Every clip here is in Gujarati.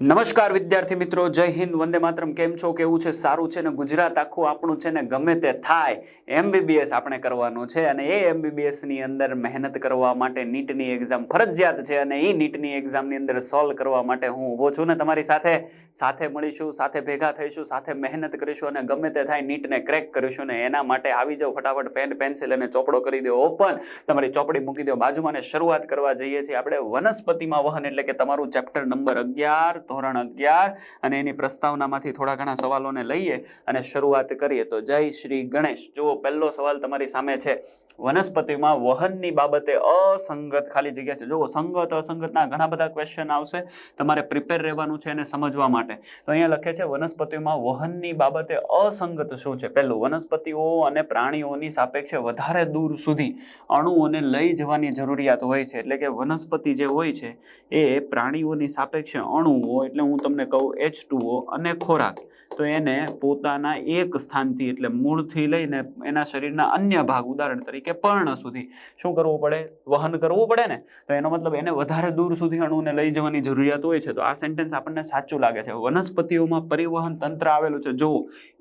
નમસ્કાર વિદ્યાર્થી મિત્રો, જય હિન્દ, વંદે માતરમ. કેમ છો? કેવું છે? સારું છે ને? ગુજરાત આખું આપણું છે ને, ગમે તે થાય એમબીબીએસ આપણે કરવાનું છે અને એ એમબીબીએસ ની અંદર મહેનત કરવા માટે નીટની એક્ઝામ ફરજિયાત છે અને એ નીટની એક્ઝામની અંદર સોલ્વ કરવા માટે હું ઊભો છું ને તમારી સાથે મળીશું, સાથે ભેગા થઈશું, સાથે મહેનત કરીશું અને ગમે તે થાય નીટને ક્રેક કરીશું ને એના માટે આવી જાઓ ફટાફટ, પેન પેન્સિલ અને ચોપડો કરી દો ઓપન, તમારી ચોપડી મૂકી દો બાજુમાં ને શરૂઆત કરવા જઈએ છીએ આપણે વનસ્પતિમાં વહન એટલે કે તમારું ચેપ્ટર નંબર 11 ધોરણ 11 અને એની પ્રસ્તાવનામાંથી થોડા ઘણા સવાલોને લઈએ અને શરૂઆત કરીએ. તો જય શ્રી ગણેશ. જુઓ, પહેલો સવાલ તમારી સામે છે. વનસ્પતિમાં વહનની બાબતે અસંગત ખાલી જગ્યા છે. જુઓ, સંગત અસંગતના ઘણા બધા ક્વેશ્ચન આવશે, તમારે પ્રિપેર રહેવાનું છે એને સમજવા માટે. તો અહીંયા લખે છે વનસ્પતિમાં વહનની બાબતે અસંગત શું છે? પહેલું, વનસ્પતિઓ અને પ્રાણીઓની સાપેક્ષે વધારે દૂર સુધી અણુઓને લઈ જવાની જરૂરિયાત હોય છે. એટલે કે વનસ્પતિ જે હોય છે એ પ્રાણીઓની સાપેક્ષે અણુઓ, એટલે હું તમને કહું H2O અને ખોરાક, તો એને પોતાના એક સ્થાનથી એટલે મૂળથી લઈને એના શરીરના અન્ય ભાગ, ઉદાહરણ તરીકે પર્ણ સુધી શું કરવું પડે? વહન કરવું પડે ને. તો એનો મતલબ એને વધારે દૂર સુધી અણુને લઈ જવાની જરૂરિયાત હોય છે. તો આ સેન્ટેન્સ આપણને સાચું લાગે છે. વનસ્પતિઓમાં પરિવહન તંત્ર આવેલું છે. જો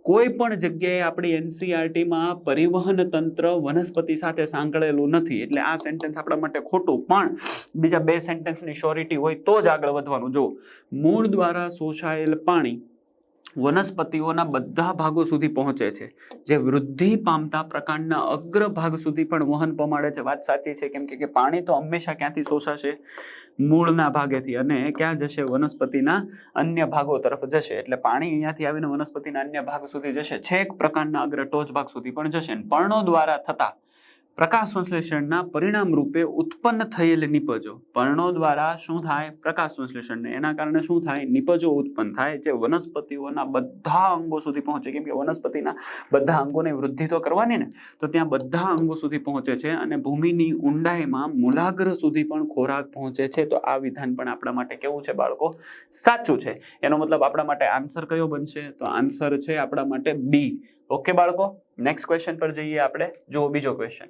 કોઈ પણ જગ્યાએ આપણી એનસીઆરટીમાં પરિવહન તંત્ર વનસ્પતિ સાથે સાંકળેલું નથી, એટલે આ સેન્ટેન્સ આપણા માટે ખોટું. પણ બીજા બે સેન્ટેન્સની શ્યોરિટી હોય તો જ આગળ વધવાનું. જો મૂળ દ્વારા શોષાયેલ પાણી વનસ્પતિઓના બધા ભાગો સુધી પહોંચે છે, જે વૃદ્ધિ પામતા પ્રકાંડના અગ્રભાગ સુધી પણ વહન પમાડે છે. વાત સાચી છે, કેમ કે પાણી તો હંમેશા ક્યાંથી શોષાશે? મૂળના ભાગેથી, અને ક્યાં જશે? વનસ્પતિના અન્ય ભાગો તરફ જશે. એટલે પાણી અહીંયાથી આવીને વનસ્પતિના અન્ય ભાગ સુધી જશે, છેક પ્રકાંડના અગ્ર ટોચ ભાગ સુધી પણ જશે. પર્ણો દ્વારા થતા પ્રકાશ સંશ્લેષણના પરિણામ રૂપે ઉત્પન્ન થયેલ નિપજો, પર્ણો દ્વારા શું થાય? પ્રકાશ સંશ્લેષણને એના કારણે શું થાય? નિપજો ઉત્પન્ન થાય, જે વનસ્પતિઓના બધા અંગો સુધી પહોંચે. કેમ કે વનસ્પતિના બધા અંગોની વૃદ્ધિ તો કરવાની ને, તો ત્યાં બધા અંગો સુધી પહોંચે છે અને ભૂમિની ઊંડાઈમાં મૂલાગ્ર સુધી પણ ખોરાક પહોંચે છે. તો આ વિધાન પણ આપણા માટે કેવું છે બાળકો? સાચું છે. એનો મતલબ આપણા માટે આન્સર કયો બનશે? તો આન્સર છે આપણા માટે બી. ઓકે બાળકો, નેક્સ્ટ ક્વેશ્ચન પર જઈએ આપણે. જો બીજો ક્વેશ્ચન,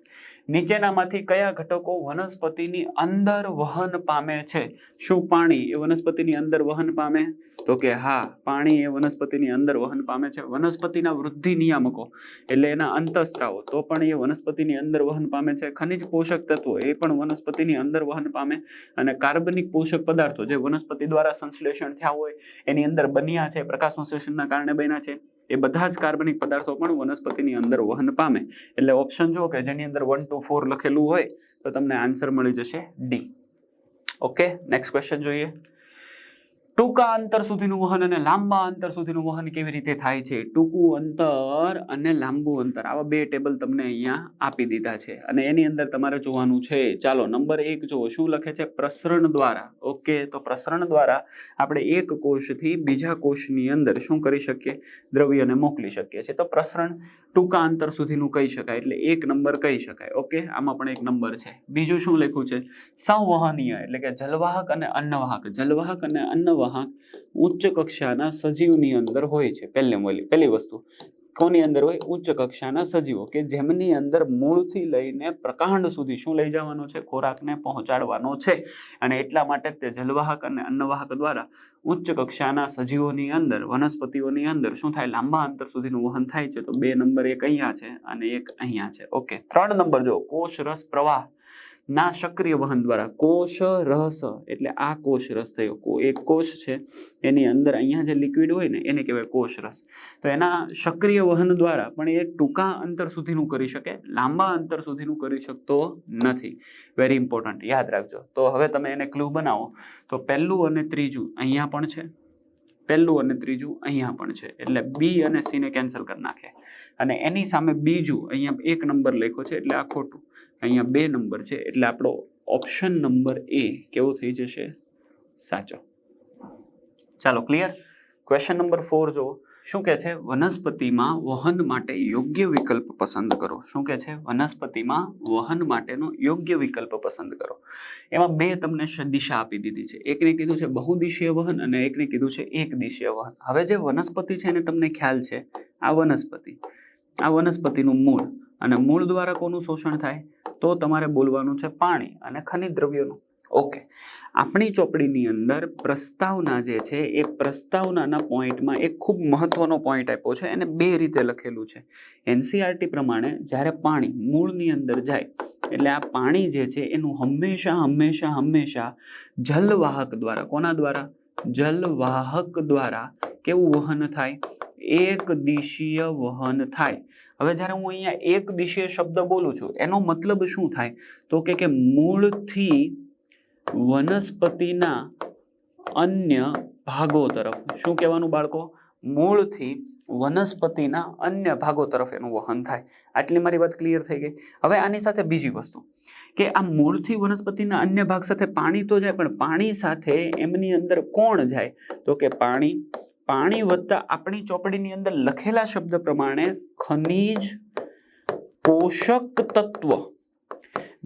નીચેનામાંથી કયા ઘટકો વનસ્પતિની અંદર વહન પામે છે? શું પાણી એ વનસ્પતિની અંદર વહન પામે? તો કે હા, પાણી એ વનસ્પતિની અંદર વહન પામે છે. વનસ્પતિના વૃદ્ધિ નિયામકો એટલે એના અંતઃસ્ત્રાવો, તો પણ એ વનસ્પતિની અંદર વહન પામે છે. ખનિજ પોષક તત્વો એ પણ વનસ્પતિની અંદર વહન પામે. અને કાર્બનિક પોષક પદાર્થો જે વનસ્પતિ દ્વારા સંશ્લેષણ થયા હોય, એની અંદર બન્યા છે, પ્રકાશ સંશ્લેષણના કારણે બન્યા છે, એ બધા જ કાર્બનિક પદાર્થો પણ વનસ્પતિની અંદર વહન પામે. એટલે ઓપ્શન જો કે જેની અંદર 1 to 4 લખેલું હોય તો તમને આન્સર મળી જશે ડી. ઓકે, નેક્સ્ટ ક્વેશ્ચન જોઈએ. ટૂંકા અંતર સુધીનું વહન અને લાંબા અંતર સુધીનું વહન કેવી રીતે થાય છે? ટૂંકું અંતર અને લાંબુ અંતર, આવા બે ટેબલ તમને અહીંયા આપી દીધા છે અને એની અંદર તમારે જોવાનું છે. ચાલો, નંબર 1 જુઓ, શું લખે છે? પ્રસરણ દ્વારા. ઓકે, તો પ્રસરણ દ્વારા આપણે એક કોષથી બીજા કોષની અંદર શું કરી શકીએ? દ્રવ્યને મોકલી શકીએ છીએ. તો પ્રસરણ ટૂંકા અંતર સુધીનું કહી શકાય, એટલે 1 નંબર કહી શકાય. ઓકે, આમાં પણ 1 નંબર છે. બીજું શું લખ્યું છે? સંવહનીય એટલે કે જલવાહક અને અન્નવાહક. જલવાહક અને અન્નવાહક ઉચ્ચ કક્ષાના સજીવની અંદર હોય છે. પહેલી વસ્તુ કોની અંદર હોય? ઉચ્ચ કક્ષાના સજીવો, કે જેમની અંદર મૂળથી લઈને પ્રકાંડ સુધી શું લઈ જવાનો છે? ખોરાકને પહોંચાડવાનો છે. અને એટલા માટે તે જલવાહક અને અન્નવાહક દ્વારા ઉચ્ચ કક્ષાના સજીવોની અંદર, વનસ્પતિઓની અંદર શું થાય? લાંબા અંતર સુધીનું વહન થાય છે. તો 2 નંબર, એક અહીંયા છે અને એક અહીંયા છે. ઓકે, 3 નંબર જો, કોષ રસ પ્રવાહ ના સક્રિય વહન દ્વારા. કોષ રસ એટલે આ કોષ રસ થયો. એક કોષ છે એની અંદર અહીંયા જે લિક્વિડ હોય ને એને કહેવાય કોષ રસ. તો એના સક્રિય વહન દ્વારા પણ એ ટૂંકા અંતર સુધીનું કરી શકે, લાંબા અંતર સુધીનું કરી શકતો નથી. વેરી ઇમ્પોર્ટન્ટ, યાદ રાખજો. તો હવે તમે એને ક્લુ બનાવો. તો પહેલું અને ત્રીજું અહીંયા પણ છે, પહેલું અને ત્રીજું અહીંયા પણ છે, એટલે બી અને સી ને કેન્સલ કરી નાખે. અને એની સામે બીજું અહીંયા 1 નંબર લખ્યો છે એટલે આ ખોટું. અહીંયા 2 નંબર છે એટલે આપણો ઓપ્શન નંબર એ કેવો થઈ જશે? સાચો. ચાલો, ક્લિયર? ક્વેશ્ચન નંબર 4 જો, શું કહે છે? વનસ્પતિમાં વહન માટે યોગ્ય વિકલ્પ પસંદ કરો. શું કહે છે? વનસ્પતિમાં વહન માટેનો યોગ્ય વિકલ્પ પસંદ કરો. એમાં 2 તમને દિશા આપી દીધી છે. એકને કીધું છે બહુદિશીય વહન અને એકને કીધું છે એક દિશીય વહન. હવે જે વનસ્પતિ છે એને તમને ખ્યાલ છે, આ વનસ્પતિનું મૂળ, અને મૂળ દ્વારા કોનું શોષણ થાય? તો તમારે બોલવાનું છે પાણી અને ખનિજ દ્રવ્યોનું. ઓકે, આપણી ચોપડીની અંદર પ્રસ્તાવના જે છે એ પ્રસ્તાવનાના પોઈન્ટમાં એક ખૂબ મહત્વનો પોઈન્ટ આપ્યો છે, એને બે રીતે લખેલું છે. એનસીઆરટી પ્રમાણે જ્યારે પાણી મૂળની અંદર જાય એટલે આ પાણી જે છે એનું હંમેશા જલવાહક દ્વારા, કોના દ્વારા? જલવાહક દ્વારા કેવું વહન થાય? એક દિશીય વહન થાય. હવે જ્યારે હું અહીંયા એક દિશીય શબ્દ બોલું છું એનો મતલબ શું થાય? તો કે મૂળથી વનસ્પતિના અન્ય ભાગો તરફ, શું કહેવાનું બાળકો? મૂળથી વનસ્પતિના અન્ય ભાગો તરફ એનું વહન થાય. આટલી મારી વાત ક્લિયર થઈ ગઈ. હવે આની સાથે બીજી વસ્તુ કે આ મૂળથી વનસ્પતિના અન્ય ભાગ સાથે પાણી તો જાય, પણ પાણી સાથે એમની અંદર કોણ જાય? તો કે પાણી વત્તા આપણી ચોપડીની અંદર લખેલા શબ્દ પ્રમાણે ખનિજ પોષક તત્વ.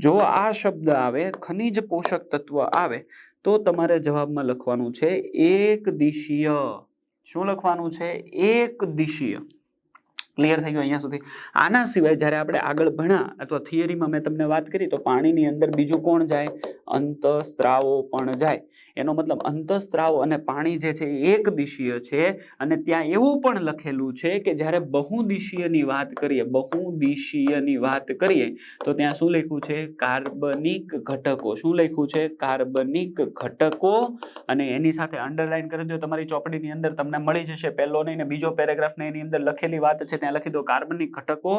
જો આ શબ્દ આવે, ખનિજ પોષક તત્વ આવે, તો તમારે જવાબમાં લખવાનું છે એક દિશીય. શું લખવાનું છે? એક દિશીય. ક્લિયર થઈ ગયું અહીંયા સુધી? આના સિવાય જ્યારે આપણે આગળ ભણ્યા અથવા થિયરીમાં મેં તમને વાત કરી તો પાણીની અંદર બીજું કોણ જાય? અંતઃસ્ત્રાવો પણ જાય. એનો મતલબ અંતઃસ્ત્રાવ અને પાણી જે છે એ એક દિશીય છે. અને ત્યાં એવું પણ લખેલું છે કે જ્યારે બહુદિશીયની વાત કરીએ તો ત્યાં શું લખ્યું છે? કાર્બનિક ઘટકો. શું લખ્યું છે? કાર્બનિક ઘટકો. અને એની સાથે અંડરલાઈન કરી દો, તમારી ચોપડીની અંદર તમને મળી જશે. પહેલો નહીં ને બીજો પેરેગ્રાફ ને એની અંદર લખેલી વાત છે, ત્યાં લખી દો કાર્બનિક ઘટકો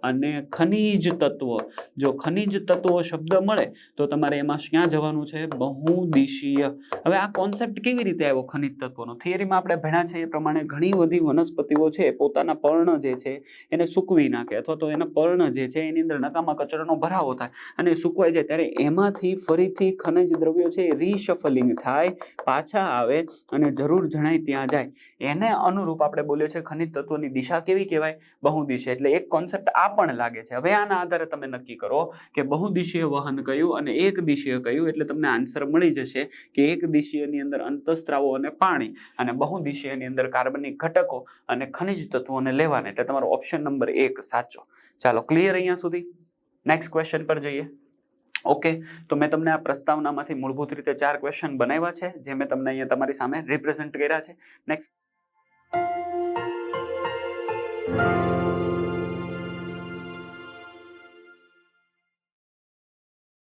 અને ખનિજ તત્વો. જો ખનિજ તત્વો શબ્દ મળે તો તમારે એમાં ક્યાં જવાનું છે? બહુદિશીય. હવે આ કોન્સેપ્ટ કેવી રીતે આવ્યો ખનિજ તત્વોનો? થિયરીમાં આપણે ભણ્યા છે એ પ્રમાણે ઘણી બધી વનસ્પતિઓ છે પોતાના પર્ણ જે છે એને સૂકવી નાખે, અથવા તો એના પર્ણ જે છે એની અંદર નકામા કચરાનો ભરાવો થાય અને સુકવાઈ જાય, ત્યારે એમાંથી ફરીથી ખનિજ દ્રવ્યો છે એ રીશફલિંગ થાય, પાછા આવે અને જરૂર જણાય ત્યાં જાય. એને અનુરૂપ આપણે બોલ્યો છે ખનિજ તત્વોની દિશા કેવી કહેવાય? બહુદિશીય. એટલે એક કોન્સેપ્ટ આ પણ લાગે છે. હવે આના આધારે તમે નક્કી કરો કે બહુદિશીય વહન કયું અને એક દિશીય કયું. એટલે તમને આન્સર મળી જશે કે એક દિશીયની અંદર અંતઃસ્ત્રાવો અને પાણી, અને બહુદિશીયની અંદર કાર્બનિક ઘટકો અને ખનિજ તત્વોને લેવાના. એટલે તમારો ઓપ્શન નંબર 1 સાચો. ચાલો, ક્લિયર અહીંયા સુધી? નેક્સ્ટ ક્વેશ્ચન પર જઈએ. ઓકે, તો મેં તમને આ પ્રસ્તાવનામાંથી મૂળભૂત રીતે 4 ક્વેશ્ચન બનાવ્યા છે, જે મેં તમને અહીંયા તમારી સામે રિપ્રેઝન્ટ કર્યા છે. નેક્સ્ટ